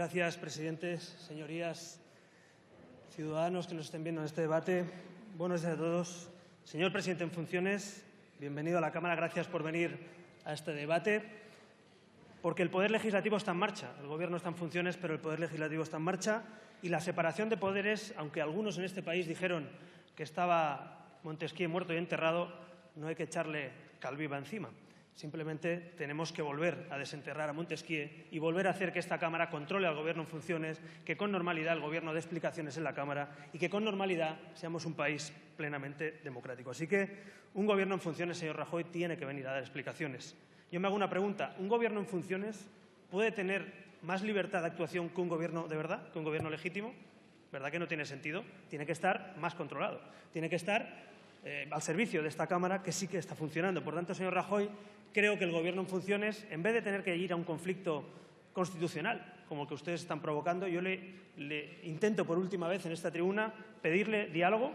Gracias, presidentes, señorías, ciudadanos que nos estén viendo en este debate. Buenos días a todos. Señor presidente en funciones, bienvenido a la Cámara. Gracias por venir a este debate, porque el Poder Legislativo está en marcha. El Gobierno está en funciones, pero el Poder Legislativo está en marcha. Y la separación de poderes, aunque algunos en este país dijeron que estaba Montesquieu muerto y enterrado, no hay que echarle cal viva encima. Simplemente tenemos que volver a desenterrar a Montesquieu y volver a hacer que esta Cámara controle al Gobierno en funciones, que con normalidad el Gobierno dé explicaciones en la Cámara y que con normalidad seamos un país plenamente democrático. Así que un Gobierno en funciones, señor Rajoy, tiene que venir a dar explicaciones. Yo me hago una pregunta. ¿Un Gobierno en funciones puede tener más libertad de actuación que un Gobierno de verdad, que un Gobierno legítimo? ¿Verdad que no tiene sentido? Tiene que estar más controlado. Tiene que estar al servicio de esta Cámara, que sí que está funcionando. Por tanto, señor Rajoy, creo que el Gobierno en funciones, en vez de tener que ir a un conflicto constitucional, como el que ustedes están provocando, yo le intento por última vez en esta tribuna pedirle diálogo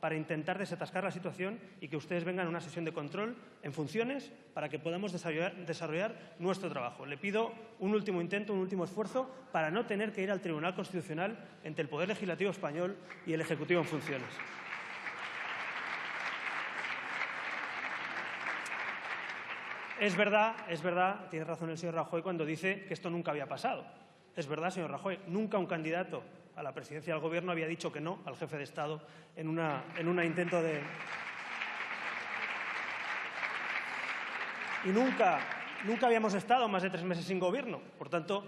para intentar desatascar la situación y que ustedes vengan a una sesión de control en funciones para que podamos desarrollar nuestro trabajo. Le pido un último intento, un último esfuerzo para no tener que ir al Tribunal Constitucional entre el Poder Legislativo español y el Ejecutivo en funciones. Es verdad, tiene razón el señor Rajoy cuando dice que esto nunca había pasado. Es verdad, señor Rajoy, nunca un candidato a la presidencia del Gobierno había dicho que no al jefe de Estado en un intento de... Y nunca habíamos estado más de 3 meses sin Gobierno. Por tanto,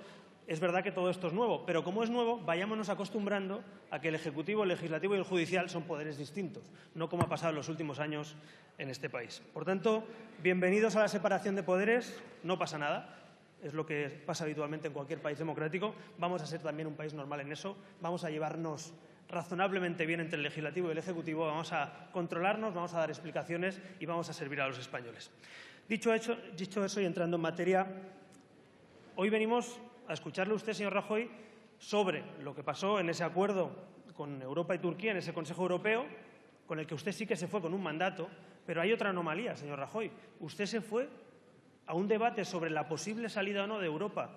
es verdad que todo esto es nuevo, pero como es nuevo, vayámonos acostumbrando a que el Ejecutivo, el Legislativo y el Judicial son poderes distintos, no como ha pasado en los últimos años en este país. Por tanto, bienvenidos a la separación de poderes, no pasa nada, es lo que pasa habitualmente en cualquier país democrático. Vamos a ser también un país normal en eso, vamos a llevarnos razonablemente bien entre el Legislativo y el Ejecutivo, vamos a controlarnos, vamos a dar explicaciones y vamos a servir a los españoles. Dicho eso y entrando en materia, hoy venimos a escucharle a usted, señor Rajoy, sobre lo que pasó en ese acuerdo con Europa y Turquía, en ese Consejo Europeo, con el que usted sí que se fue con un mandato, pero hay otra anomalía, señor Rajoy. Usted se fue a un debate sobre la posible salida o no de Europa,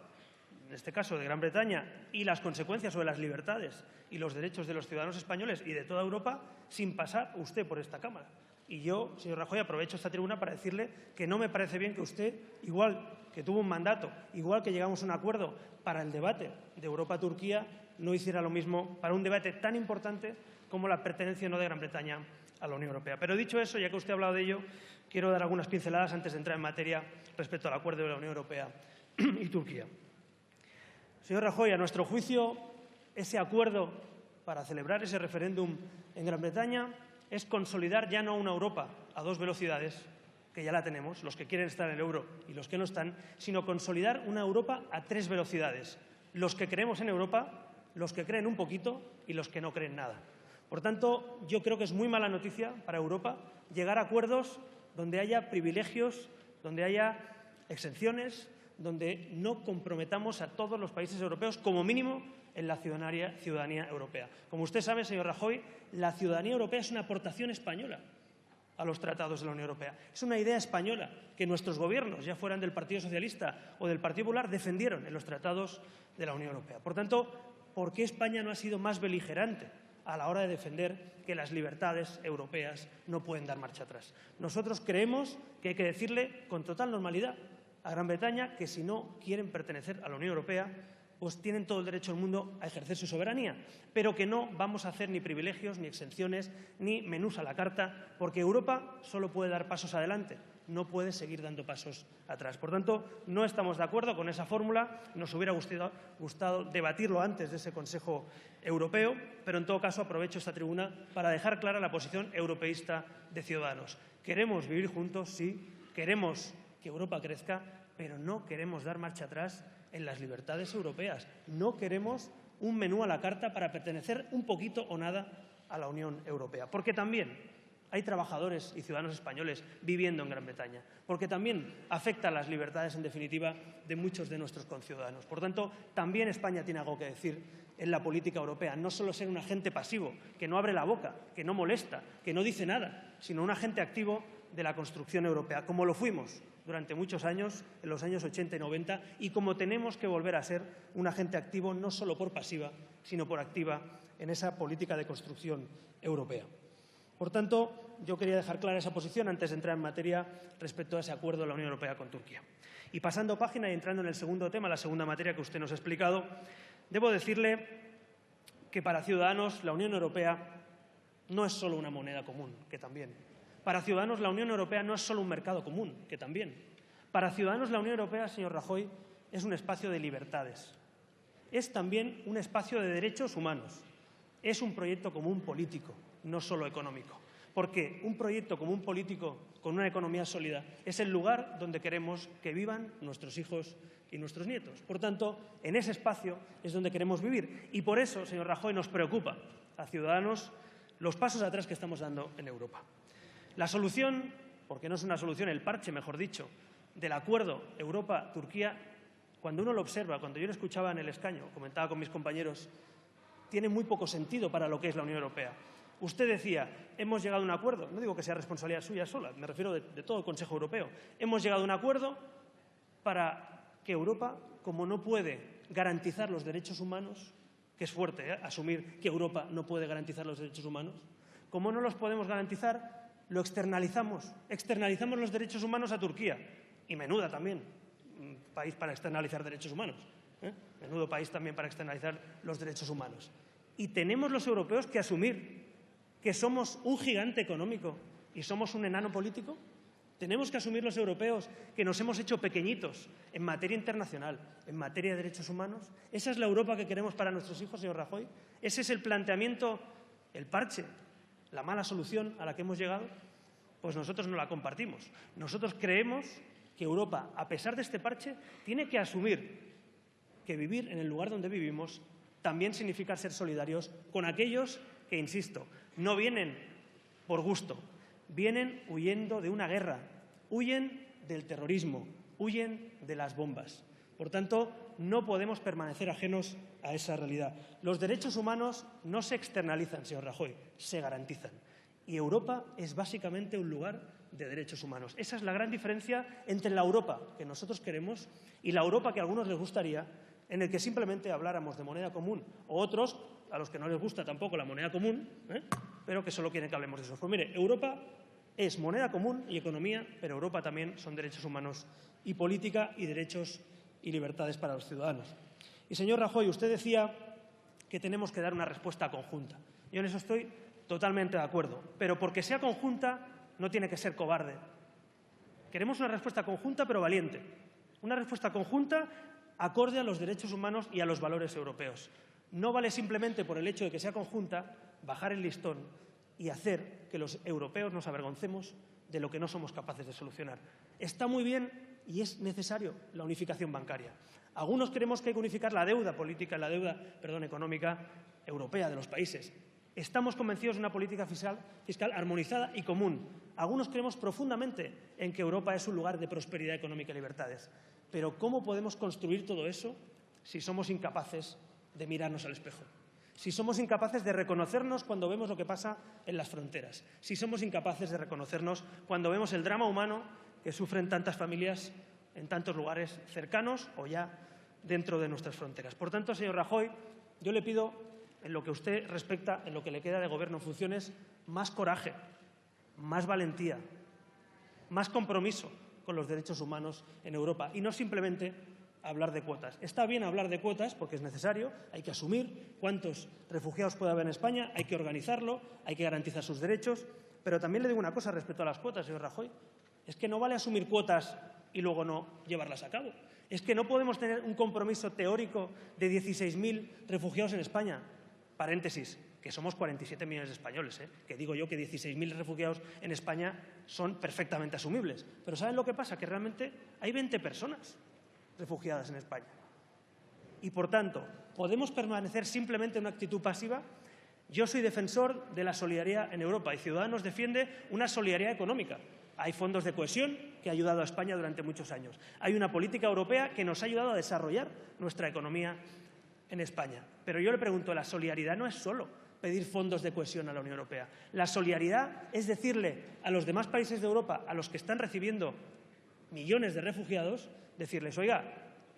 en este caso de Gran Bretaña, y las consecuencias sobre las libertades y los derechos de los ciudadanos españoles y de toda Europa, sin pasar usted por esta Cámara. Y yo, señor Rajoy, aprovecho esta tribuna para decirle que no me parece bien que usted, igual que tuvo un mandato, igual que llegamos a un acuerdo para el debate de Europa-Turquía, no hiciera lo mismo para un debate tan importante como la pertenencia o no de Gran Bretaña a la Unión Europea. Pero dicho eso, ya que usted ha hablado de ello, quiero dar algunas pinceladas antes de entrar en materia respecto al acuerdo de la Unión Europea y Turquía. Señor Rajoy, a nuestro juicio, ese acuerdo para celebrar ese referéndum en Gran Bretaña es consolidar ya no una Europa a 2 velocidades, que ya la tenemos, los que quieren estar en el euro y los que no están, sino consolidar una Europa a 3 velocidades. Los que creemos en Europa, los que creen un poquito y los que no creen nada. Por tanto, yo creo que es muy mala noticia para Europa llegar a acuerdos donde haya privilegios, donde haya exenciones, donde no comprometamos a todos los países europeos, como mínimo, en la ciudadanía europea. Como usted sabe, señor Rajoy, la ciudadanía europea es una aportación española a los tratados de la Unión Europea. Es una idea española que nuestros gobiernos, ya fueran del Partido Socialista o del Partido Popular, defendieron en los tratados de la Unión Europea. Por tanto, ¿por qué España no ha sido más beligerante a la hora de defender que las libertades europeas no pueden dar marcha atrás? Nosotros creemos que hay que decirle con total normalidad a Gran Bretaña que si no quieren pertenecer a la Unión Europea, pues tienen todo el derecho del mundo a ejercer su soberanía, pero que no vamos a hacer ni privilegios, ni exenciones, ni menús a la carta, porque Europa solo puede dar pasos adelante, no puede seguir dando pasos atrás. Por tanto, no estamos de acuerdo con esa fórmula, nos hubiera gustado debatirlo antes de ese Consejo Europeo, pero en todo caso aprovecho esta tribuna para dejar clara la posición europeísta de Ciudadanos. Queremos vivir juntos, sí, queremos que Europa crezca, pero no queremos dar marcha atrás en las libertades europeas. No queremos un menú a la carta para pertenecer un poquito o nada a la Unión Europea. Porque también hay trabajadores y ciudadanos españoles viviendo en Gran Bretaña. Porque también afecta a las libertades, en definitiva, de muchos de nuestros conciudadanos. Por tanto, también España tiene algo que decir en la política europea. No solo ser un agente pasivo, que no abre la boca, que no molesta, que no dice nada, sino un agente activo de la construcción europea, como lo fuimos durante muchos años, en los años 80 y 90, y como tenemos que volver a ser un agente activo no solo por pasiva, sino por activa en esa política de construcción europea. Por tanto, yo quería dejar clara esa posición antes de entrar en materia respecto a ese acuerdo de la Unión Europea con Turquía. Y pasando página y entrando en el segundo tema, la segunda materia que usted nos ha explicado, debo decirle que para Ciudadanos la Unión Europea no es solo una moneda común, que también. Para Ciudadanos la Unión Europea no es solo un mercado común, que también. Para Ciudadanos la Unión Europea, señor Rajoy, es un espacio de libertades. Es también un espacio de derechos humanos. Es un proyecto común político, no solo económico. Porque un proyecto común político con una economía sólida es el lugar donde queremos que vivan nuestros hijos y nuestros nietos. Por tanto, en ese espacio es donde queremos vivir. Y por eso, señor Rajoy, nos preocupa a Ciudadanos los pasos atrás que estamos dando en Europa. La solución, porque no es una solución, el parche, mejor dicho, del acuerdo Europa-Turquía, cuando uno lo observa, cuando yo lo escuchaba en el escaño, comentaba con mis compañeros, tiene muy poco sentido para lo que es la Unión Europea. Usted decía, hemos llegado a un acuerdo, no digo que sea responsabilidad suya sola, me refiero de todo el Consejo Europeo, hemos llegado a un acuerdo para que Europa, como no puede garantizar los derechos humanos, que es fuerte asumir que Europa no puede garantizar los derechos humanos, como no los podemos garantizar, lo externalizamos los derechos humanos a Turquía, y menuda también, país para externalizar derechos humanos, menudo país también para externalizar los derechos humanos. Y tenemos los europeos que asumir que somos un gigante económico y somos un enano político. Tenemos que asumir los europeos que nos hemos hecho pequeñitos en materia internacional, en materia de derechos humanos. ¿Esa es la Europa que queremos para nuestros hijos, señor Rajoy? ¿Ese es el planteamiento, el parche, la mala solución a la que hemos llegado? Pues nosotros no la compartimos. Nosotros creemos que Europa, a pesar de este parche, tiene que asumir que vivir en el lugar donde vivimos también significa ser solidarios con aquellos que, insisto, no vienen por gusto, vienen huyendo de una guerra, huyen del terrorismo, huyen de las bombas. Por tanto, no podemos permanecer ajenos a esa realidad. Los derechos humanos no se externalizan, señor Rajoy, se garantizan. Y Europa es básicamente un lugar de derechos humanos. Esa es la gran diferencia entre la Europa que nosotros queremos y la Europa que a algunos les gustaría, en el que simplemente habláramos de moneda común, o otros, a los que no les gusta tampoco la moneda común, pero que solo quieren que hablemos de eso. Pues mire, Europa es moneda común y economía, pero Europa también son derechos humanos y política y derechos y libertades para los ciudadanos. Y, señor Rajoy, usted decía que tenemos que dar una respuesta conjunta. Yo en eso estoy totalmente de acuerdo, pero porque sea conjunta no tiene que ser cobarde. Queremos una respuesta conjunta pero valiente, una respuesta conjunta acorde a los derechos humanos y a los valores europeos. No vale simplemente por el hecho de que sea conjunta bajar el listón y hacer que los europeos nos avergoncemos de lo que no somos capaces de solucionar. Está muy bien y es necesario la unificación bancaria. Algunos creemos que hay que unificar la deuda política, económica europea de los países. Estamos convencidos de una política fiscal armonizada y común. Algunos creemos profundamente en que Europa es un lugar de prosperidad económica y libertades. Pero ¿cómo podemos construir todo eso si somos incapaces de mirarnos al espejo? Si somos incapaces de reconocernos cuando vemos lo que pasa en las fronteras, si somos incapaces de reconocernos cuando vemos el drama humano que sufren tantas familias en tantos lugares cercanos o ya dentro de nuestras fronteras. Por tanto, señor Rajoy, yo le pido, en lo que usted respecta, en lo que le queda de gobierno en funciones, más coraje, más valentía, más compromiso con los derechos humanos en Europa y no simplemente hablar de cuotas. Está bien hablar de cuotas porque es necesario, hay que asumir cuántos refugiados puede haber en España, hay que organizarlo, hay que garantizar sus derechos, pero también le digo una cosa respecto a las cuotas, señor Rajoy, es que no vale asumir cuotas y luego no llevarlas a cabo. Es que no podemos tener un compromiso teórico de 16.000 refugiados en España. Paréntesis, que somos 47 millones de españoles, que digo yo que 16.000 refugiados en España son perfectamente asumibles. Pero ¿saben lo que pasa? Que realmente hay 20 personas refugiadas en España. Y, por tanto, ¿podemos permanecer simplemente en una actitud pasiva? Yo soy defensor de la solidaridad en Europa y Ciudadanos defiende una solidaridad económica. Hay fondos de cohesión que ha ayudado a España durante muchos años. Hay una política europea que nos ha ayudado a desarrollar nuestra economía en España. Pero yo le pregunto, la solidaridad no es solo pedir fondos de cohesión a la Unión Europea. La solidaridad es decirle a los demás países de Europa, a los que están recibiendo millones de refugiados, decirles, oiga,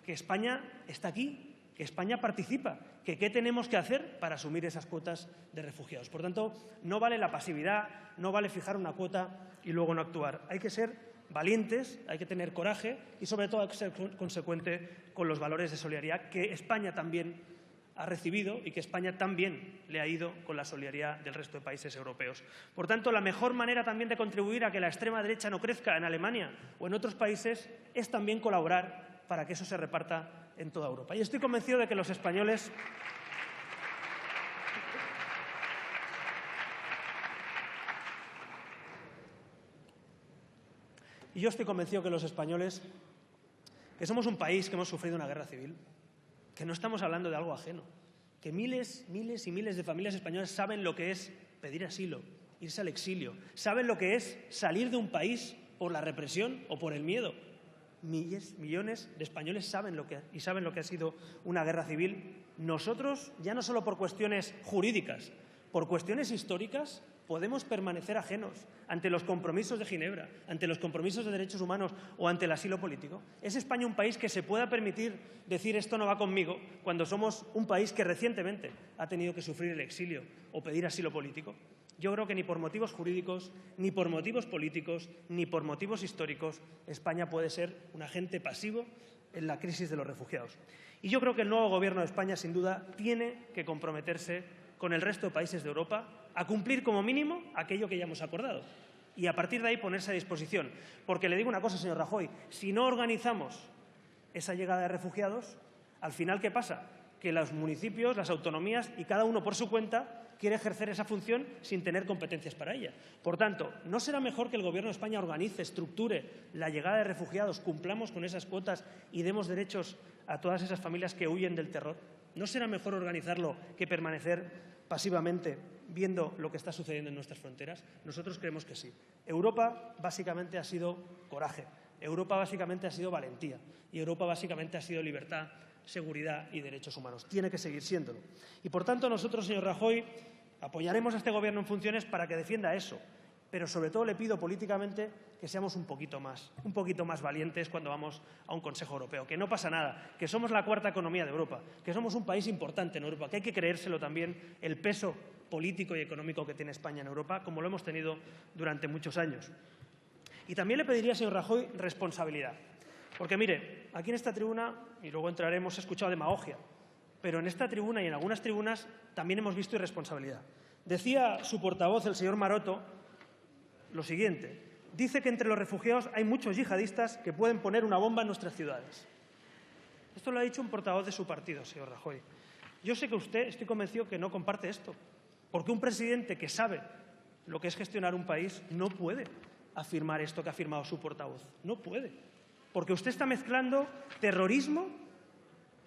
que España está aquí, que España participa, que qué tenemos que hacer para asumir esas cuotas de refugiados. Por tanto, no vale la pasividad, no vale fijar una cuota y luego no actuar. Hay que ser valientes, hay que tener coraje y, sobre todo, hay que ser consecuente con los valores de solidaridad que España también ha recibido y que España también le ha ido con la solidaridad del resto de países europeos. Por tanto, la mejor manera también de contribuir a que la extrema derecha no crezca en Alemania o en otros países es también colaborar para que eso se reparta en toda Europa. Y estoy convencido de que los españoles que somos un país que hemos sufrido una guerra civil, que no estamos hablando de algo ajeno, que miles y miles de familias españolas saben lo que es pedir asilo, irse al exilio, saben lo que es salir de un país por la represión o por el miedo. Millones de españoles saben lo que ha sido una guerra civil. Nosotros, ya no solo por cuestiones jurídicas, por cuestiones históricas, podemos permanecer ajenos ante los compromisos de Ginebra, ante los compromisos de derechos humanos o ante el asilo político. ¿Es España un país que se pueda permitir decir esto no va conmigo cuando somos un país que recientemente ha tenido que sufrir el exilio o pedir asilo político? Yo creo que ni por motivos jurídicos, ni por motivos políticos, ni por motivos históricos, España puede ser un agente pasivo en la crisis de los refugiados. Y yo creo que el nuevo Gobierno de España, sin duda, tiene que comprometerse con el resto de países de Europa a cumplir como mínimo aquello que ya hemos acordado y a partir de ahí ponerse a disposición. Porque le digo una cosa, señor Rajoy, si no organizamos esa llegada de refugiados, al final, ¿qué pasa? Que los municipios, las autonomías y cada uno por su cuenta quiere ejercer esa función sin tener competencias para ella. Por tanto, ¿no será mejor que el Gobierno de España organice, estructure la llegada de refugiados, cumplamos con esas cuotas y demos derechos a todas esas familias que huyen del terror? ¿No será mejor organizarlo que permanecer pasivamente viendo lo que está sucediendo en nuestras fronteras? Nosotros creemos que sí. Europa básicamente ha sido coraje, Europa básicamente ha sido valentía y Europa básicamente ha sido libertad, seguridad y derechos humanos. Tiene que seguir siéndolo. Y, por tanto, nosotros, señor Rajoy, apoyaremos a este Gobierno en funciones para que defienda eso. Pero, sobre todo, le pido políticamente que seamos un poquito más valientes cuando vamos a un Consejo Europeo. Que no pasa nada, que somos la cuarta economía de Europa, que somos un país importante en Europa, que hay que creérselo también el peso político y económico que tiene España en Europa, como lo hemos tenido durante muchos años. Y también le pediría, señor Rajoy, responsabilidad. Porque, mire, aquí en esta tribuna, y luego entraremos, he escuchado demagogia, pero en esta tribuna y en algunas tribunas también hemos visto irresponsabilidad. Decía su portavoz, el señor Maroto, lo siguiente: dice que entre los refugiados hay muchos yihadistas que pueden poner una bomba en nuestras ciudades. Esto lo ha dicho un portavoz de su partido, señor Rajoy. Yo sé que usted, estoy convencido que no comparte esto, porque un presidente que sabe lo que es gestionar un país no puede afirmar esto que ha afirmado su portavoz. No puede. Porque usted está mezclando terrorismo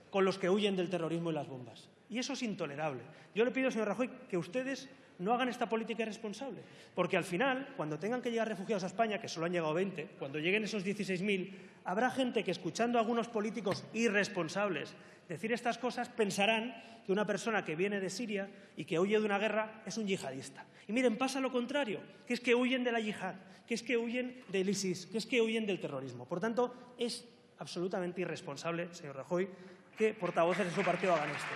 con los que huyen del terrorismo y las bombas. Y eso es intolerable. Yo le pido, señor Rajoy, que ustedes no hagan esta política irresponsable. Porque al final, cuando tengan que llegar refugiados a España, que solo han llegado 20, cuando lleguen esos 16.000, habrá gente que, escuchando a algunos políticos irresponsables decir estas cosas, pensarán que una persona que viene de Siria y que huye de una guerra es un yihadista. Y miren, pasa lo contrario, que es que huyen de la yihad, que es que huyen del ISIS, que es que huyen del terrorismo. Por tanto, es absolutamente irresponsable, señor Rajoy, que portavoces de su partido hagan esto.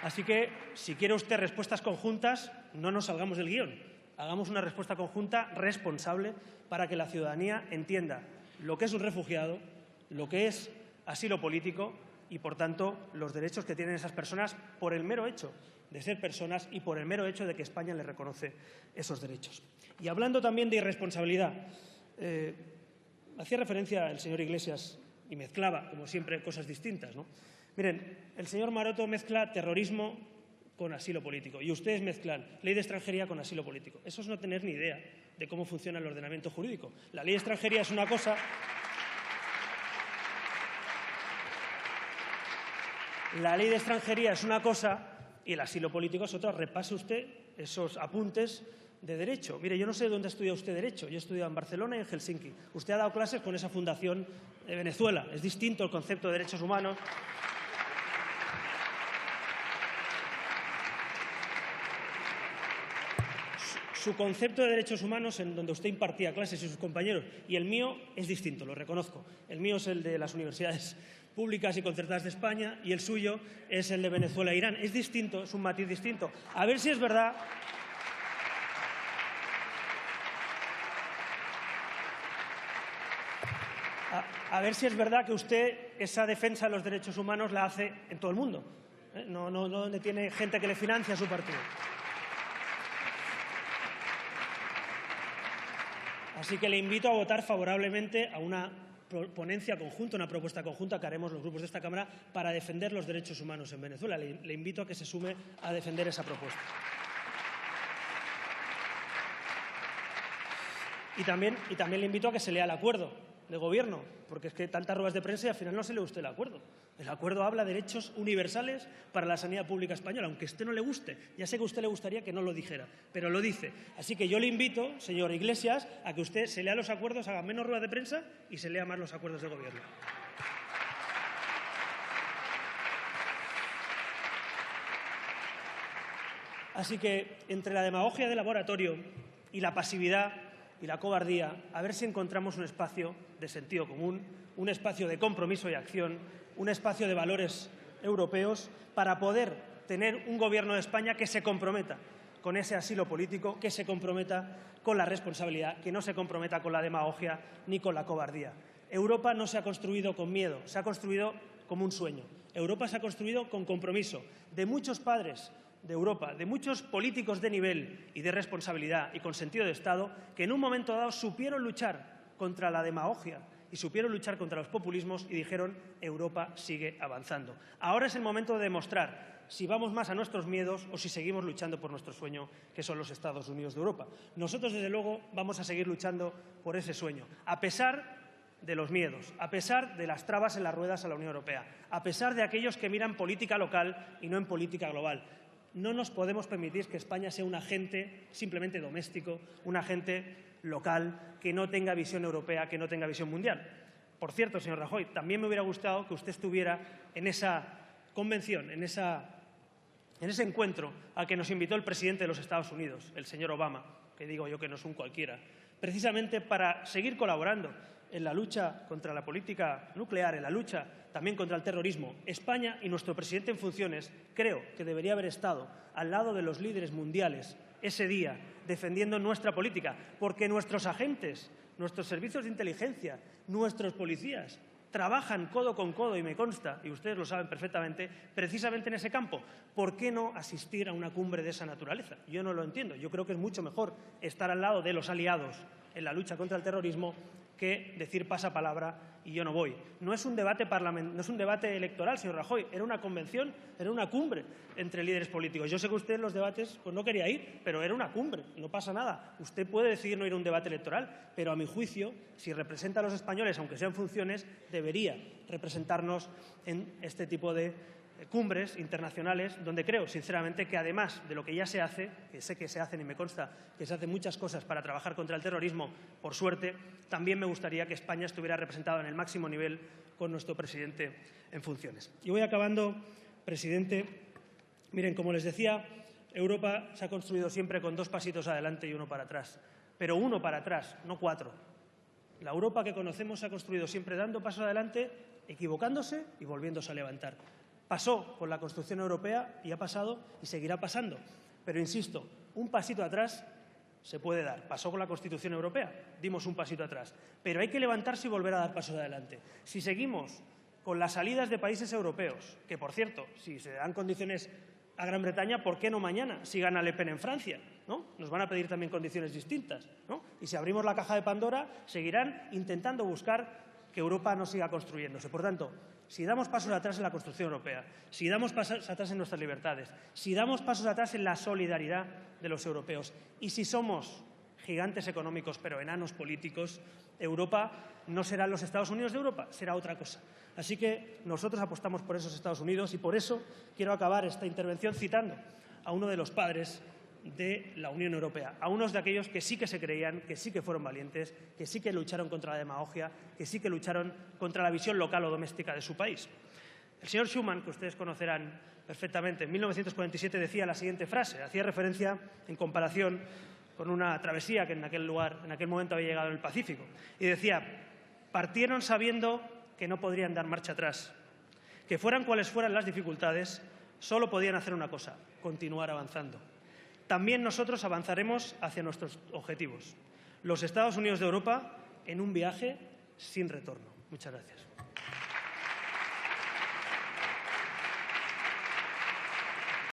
Así que, si quiere usted respuestas conjuntas, no nos salgamos del guión. Hagamos una respuesta conjunta responsable para que la ciudadanía entienda lo que es un refugiado, lo que es asilo político y, por tanto, los derechos que tienen esas personas por el mero hecho de ser personas y por el mero hecho de que España les reconoce esos derechos. Y hablando también de irresponsabilidad, hacía referencia el señor Iglesias y mezclaba, como siempre, cosas distintas, ¿no? Miren, el señor Maroto mezcla terrorismo con asilo político y ustedes mezclan ley de extranjería con asilo político. Eso es no tener ni idea de cómo funciona el ordenamiento jurídico. La ley de extranjería es una cosa. La ley de extranjería es una cosa y el asilo político es otra. Repase usted esos apuntes de Derecho. Mire, yo no sé dónde ha estudiado usted Derecho. Yo he estudiado en Barcelona y en Helsinki. Usted ha dado clases con esa fundación de Venezuela. Es distinto el concepto de derechos humanos. su concepto de derechos humanos, en donde usted impartía clases y sus compañeros, y el mío es distinto, lo reconozco. El mío es el de las universidades públicas y concertadas de España y el suyo es el de Venezuela e Irán. Es distinto, es un matiz distinto. A ver si es verdad. A ver si es verdad que usted esa defensa de los derechos humanos la hace en todo el mundo. No donde tiene gente que le financia a su partido. Así que le invito a votar favorablemente a una ponencia conjunta, una propuesta conjunta que haremos los grupos de esta Cámara para defender los derechos humanos en Venezuela. Le invito a que se sume a defender esa propuesta. Y también le invito a que se lea el acuerdo de gobierno, porque es que tantas ruedas de prensa y al final no se lee usted el acuerdo. El acuerdo habla de derechos universales para la sanidad pública española, aunque a usted no le guste. Ya sé que a usted le gustaría que no lo dijera, pero lo dice. Así que yo le invito, señor Iglesias, a que usted se lea los acuerdos, haga menos ruedas de prensa y se lea más los acuerdos de gobierno. Así que entre la demagogia de laboratorio y la pasividad y la cobardía, a ver si encontramos un espacio de sentido común, un espacio de compromiso y acción, un espacio de valores europeos para poder tener un Gobierno de España que se comprometa con ese asilo político, que se comprometa con la responsabilidad, que no se comprometa con la demagogia ni con la cobardía. Europa no se ha construido con miedo, se ha construido como un sueño. Europa se ha construido con compromiso de muchos padres de Europa, de muchos políticos de nivel y de responsabilidad y con sentido de Estado, que en un momento dado supieron luchar contra la demagogia y supieron luchar contra los populismos y dijeron Europa sigue avanzando. Ahora es el momento de demostrar si vamos más a nuestros miedos o si seguimos luchando por nuestro sueño, que son los Estados Unidos de Europa. Nosotros, desde luego, vamos a seguir luchando por ese sueño, a pesar de los miedos, a pesar de las trabas en las ruedas a la Unión Europea, a pesar de aquellos que miran política local y no en política global. No nos podemos permitir que España sea un agente simplemente doméstico, un agente local que no tenga visión europea, que no tenga visión mundial. Por cierto, señor Rajoy, también me hubiera gustado que usted estuviera en esa convención, en ese encuentro al que nos invitó el presidente de los Estados Unidos, el señor Obama, que digo yo que no es un cualquiera, precisamente para seguir colaborando en la lucha contra la política nuclear, en la lucha también contra el terrorismo. España y nuestro presidente en funciones creo que debería haber estado al lado de los líderes mundiales ese día defendiendo nuestra política, porque nuestros agentes, nuestros servicios de inteligencia, nuestros policías trabajan codo con codo, y me consta, y ustedes lo saben perfectamente, precisamente en ese campo. ¿Por qué no asistir a una cumbre de esa naturaleza? Yo no lo entiendo. Yo creo que es mucho mejor estar al lado de los aliados en la lucha contra el terrorismo que decir pasapalabra y yo no voy. No es un debate electoral, señor Rajoy, era una convención, era una cumbre entre líderes políticos. Yo sé que usted en los debates pues no quería ir, pero era una cumbre, no pasa nada. Usted puede decidir no ir a un debate electoral, pero a mi juicio, si representa a los españoles, aunque sean funciones, debería representarnos en este tipo de cumbres internacionales, donde creo, sinceramente, que además de lo que ya se hace, que sé que se hacen y me consta que se hacen muchas cosas para trabajar contra el terrorismo, por suerte, también me gustaría que España estuviera representada en el máximo nivel con nuestro presidente en funciones. Y voy acabando, presidente. Miren, como les decía, Europa se ha construido siempre con 2 pasitos adelante y 1 para atrás, pero 1 para atrás, no 4. La Europa que conocemos se ha construido siempre dando pasos adelante, equivocándose y volviéndose a levantar. Pasó con la construcción europea y ha pasado y seguirá pasando. Pero, insisto, un pasito atrás se puede dar. Pasó con la Constitución Europea, dimos un pasito atrás. Pero hay que levantarse y volver a dar pasos adelante. Si seguimos con las salidas de países europeos, que, por cierto, si se dan condiciones a Gran Bretaña, ¿por qué no mañana? Si gana Le Pen en Francia, ¿no? Nos van a pedir también condiciones distintas, ¿no? Y si abrimos la caja de Pandora, seguirán intentando buscar que Europa no siga construyéndose. Por tanto, si damos pasos atrás en la construcción europea, si damos pasos atrás en nuestras libertades, si damos pasos atrás en la solidaridad de los europeos y si somos gigantes económicos pero enanos políticos, Europa no será los Estados Unidos de Europa, será otra cosa. Así que nosotros apostamos por esos Estados Unidos y por eso quiero acabar esta intervención citando a uno de los padres de la Unión Europea, a unos de aquellos que sí que se creían, que sí que fueron valientes, que sí que lucharon contra la demagogia, que sí que lucharon contra la visión local o doméstica de su país. El señor Schuman, que ustedes conocerán perfectamente, en 1947 decía la siguiente frase, hacía referencia en comparación con una travesía que en aquel momento había llegado en el Pacífico. Y decía, partieron sabiendo que no podrían dar marcha atrás, que fueran cuales fueran las dificultades, solo podían hacer una cosa, continuar avanzando. También nosotros avanzaremos hacia nuestros objetivos, los Estados Unidos de Europa, en un viaje sin retorno. Muchas gracias.